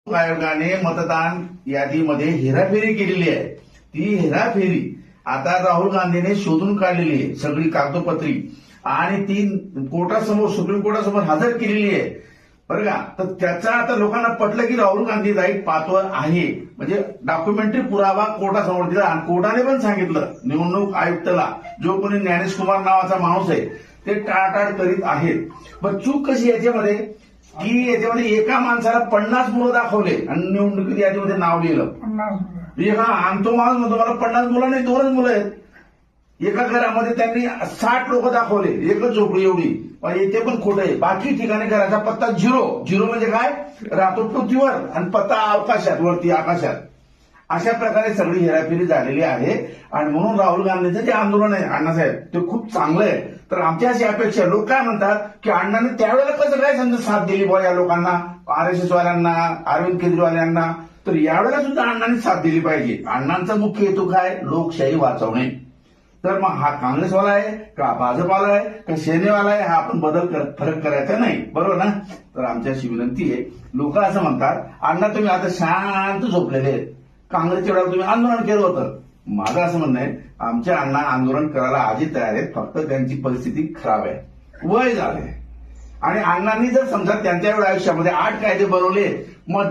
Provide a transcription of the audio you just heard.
आयोगाने मतदान यादीमध्ये हेराफेरी केलेली आहे. ती हेराफेरी आता राहुल गांधीने शोधून काढलेली आहे, सगळी कागदोपत्री, आणि ती कोर्टासमोर, सुप्रीम कोर्टासमोर हजर केलेली आहे बरं का. तर त्याचा आता लोकांना पटलं की राहुल गांधी राईट पाथवर आहे, म्हणजे डॉक्युमेंटरी पुरावा कोर्टासमोर दिला. आणि कोर्टाने पण सांगितलं निवडणूक आयुक्ताला, जो कोणी ज्ञानेश कुमार नावाचा माणूस आहे ते टाळाटाळ करीत आहेत. पण चूक कशी याच्यामध्ये की याच्यामध्ये एका माणसाला 50 मुलं दाखवले आणि निवडणुकीत यादीमध्ये नाव लिहिलं. आणि तो माणूस म्हणतो मला 50 मुलं नाही, 2च मुलं आहेत. एका घरामध्ये त्यांनी 60 लोक दाखवले, एकच झोपडी एवढी, पण ते पण खोटं आहे. बाकी ठिकाणी घराचा पत्ता 0 म्हणजे काय, राहतो पृथ्वीवर आणि पत्ता अवकाशात, वरती आकाशात. अशा प्रकारे सगळी हेराफेरी झालेली आहे. आणि म्हणून राहुल गांधीचं जे आंदोलन आहे अण्णासाहेब, ते खूप चांगलं आहे. तर आमची अशी अपेक्षा, लोक काय म्हणतात की अण्णांनी त्यावेळेला कसं काय समजा साथ दिली बुवा या लोकांना, RSS वाल्यांना, अरविंद केजरीवाल यांना, तर यावेळेला सुद्धा अण्णांनी साथ दिली पाहिजे. अण्णांचा मुख्य हेतू काय, लोकशाही वाचवणे. तर मग हा काँग्रेसवाला आहे का भाजपाला आहे का सेनेवाला आहे, हा आपण फरक करायचा नाही, बरोबर ना. तर आमची अशी विनंती आहे, लोक असं म्हणतात अण्णा तुम्ही आता शांत झोपलेले आहेत, काँग्रेसच्या वेळेला तुम्ही आंदोलन केलं होतं. माझं असं म्हणणं आहे, आमचे अण्णा आंदोलन करायला आधी तयार आहेत, फक्त त्यांची परिस्थिती खराब आहे, वय झालंय. आणि अण्णांनी जर समजा त्यांच्या आयुष्यामध्ये 8 कायदे बनवले, मग